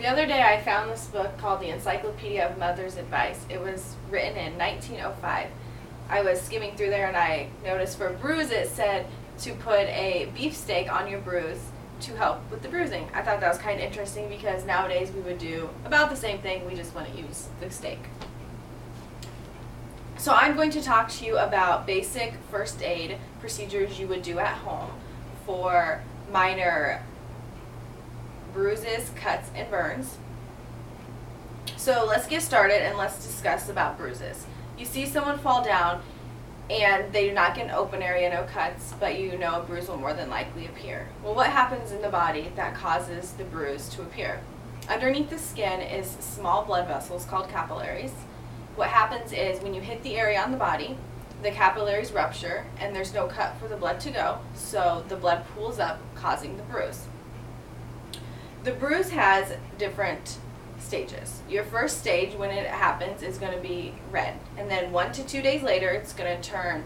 other day I found this book called The Encyclopedia of Mother's Advice. It was written in 1905. I was skimming through there and I noticed for bruise it said to put a beefsteak on your bruise to help with the bruising. I thought that was kind of interesting because nowadays we would do about the same thing, we just wouldn't use the steak. So I'm going to talk to you about basic first aid procedures you would do at home for minor bruises, cuts, and burns. So let's get started and let's discuss about bruises. You see someone fall down and they do not get an open area, no cuts, but you know a bruise will more than likely appear. Well, what happens in the body that causes the bruise to appear? Underneath the skin is small blood vessels called capillaries. What happens is when you hit the area on the body, the capillaries rupture and there's no cut for the blood to go, so the blood pools up, causing the bruise. The bruise has different stages. Your first stage when it happens is going to be red, and then 1 to 2 days later it's going to turn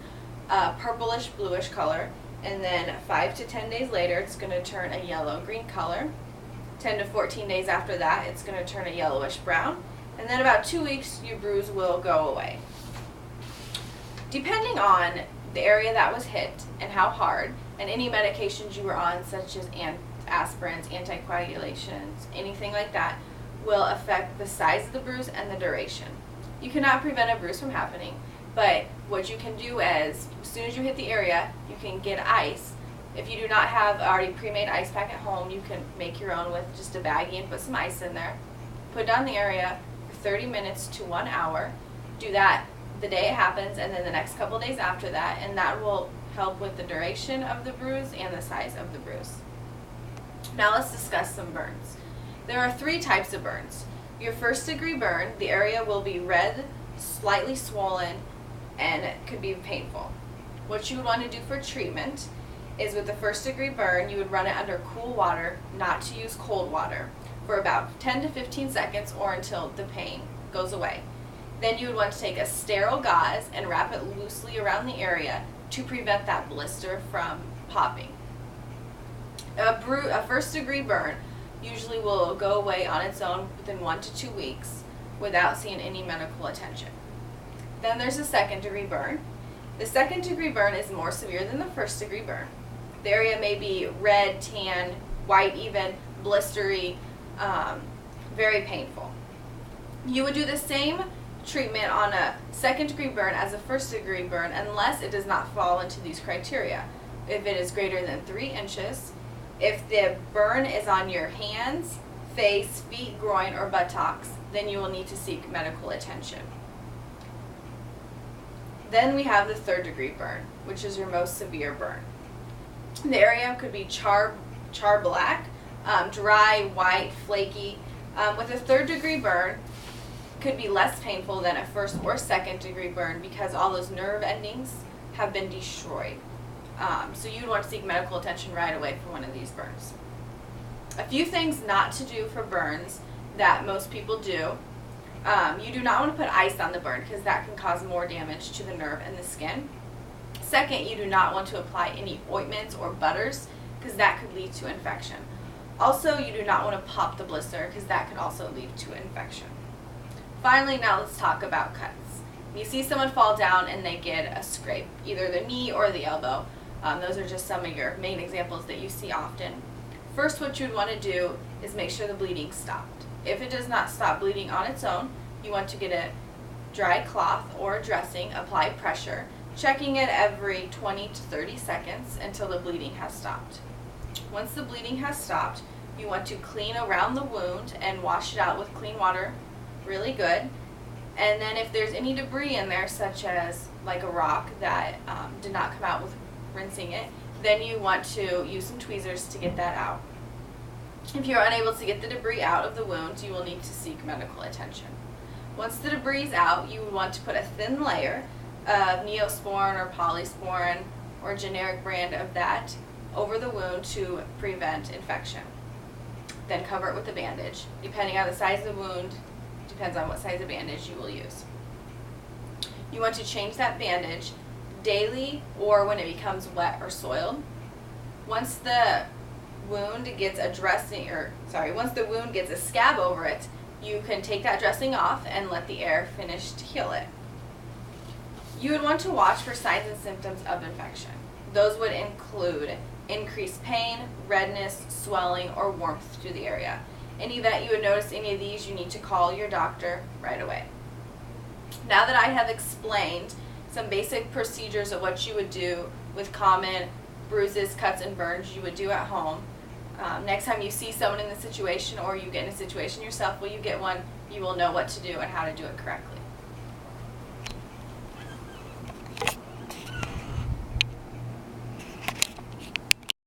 a purplish bluish color, and then 5 to 10 days later it's going to turn a yellow green color. 10 to 14 days after that it's going to turn a yellowish brown, and then about 2 weeks your bruise will go away. Depending on the area that was hit and how hard, and any medications you were on such as aspirins, anticoagulations, anything like that, will affect the size of the bruise and the duration. You cannot prevent a bruise from happening, but what you can do is, as soon as you hit the area, you can get ice. If you do not have already pre-made ice pack at home, you can make your own with just a baggie and put some ice in there. Put it on the area for 30 minutes to 1 hour. Do that the day it happens and then the next couple days after that, and that will help with the duration of the bruise and the size of the bruise. Now let's discuss some burns. There are 3 types of burns. Your first degree burn, the area will be red, slightly swollen, and it could be painful. What you would want to do for treatment is with the first degree burn, you would run it under cool water, not to use cold water, for about 10 to 15 seconds or until the pain goes away. Then you would want to take a sterile gauze and wrap it loosely around the area to prevent that blister from popping. A first degree burn usually will go away on its own within 1 to 2 weeks without seeing any medical attention. Then there's a second degree burn. The second degree burn is more severe than the first degree burn. The area may be red, tan, white even, blistery, very painful. You would do the same treatment on a second degree burn as a first degree burn unless it does not fall into these criteria. If it is greater than 3 inches, if the burn is on your hands, face, feet, groin, or buttocks, then you will need to seek medical attention. Then we have the third degree burn, which is your most severe burn. The area could be char black, dry, white, flaky. With a third degree burn, could be less painful than a first or second degree burn because all those nerve endings have been destroyed. So you'd want to seek medical attention right away for one of these burns. A few things not to do for burns that most people do. You do not want to put ice on the burn because that can cause more damage to the nerve and the skin. Second, you do not want to apply any ointments or butters because that could lead to infection. Also, you do not want to pop the blister because that could also lead to infection. Finally, now let's talk about cuts. You see someone fall down and they get a scrape, either the knee or the elbow. Those are just some of your main examples that you see often. First, what you would want to do is make sure the bleeding stopped. If it does not stop bleeding on its own, you want to get a dry cloth or a dressing, apply pressure, checking it every 20 to 30 seconds until the bleeding has stopped. Once the bleeding has stopped, you want to clean around the wound and wash it out with clean water, really good. And then if there's any debris in there, such as like a rock that did not come out with rinsing it, then you want to use some tweezers to get that out. If you're unable to get the debris out of the wound, you will need to seek medical attention. Once the debris is out, you would want to put a thin layer of Neosporin or Polysporin or generic brand of that over the wound to prevent infection. Then cover it with a bandage. Depending on the size of the wound, depends on what size of bandage you will use. You want to change that bandage daily or when it becomes wet or soiled. Once the wound gets a dressing, once the wound gets a scab over it, you can take that dressing off and let the air finish to heal it. You would want to watch for signs and symptoms of infection. Those would include increased pain, redness, swelling, or warmth to the area. In the event you would notice any of these, you need to call your doctor right away. Now that I have explained some basic procedures of what you would do with common bruises, cuts, and burns you would do at home, next time you see someone in the situation or you get in a situation yourself, you will know what to do and how to do it correctly.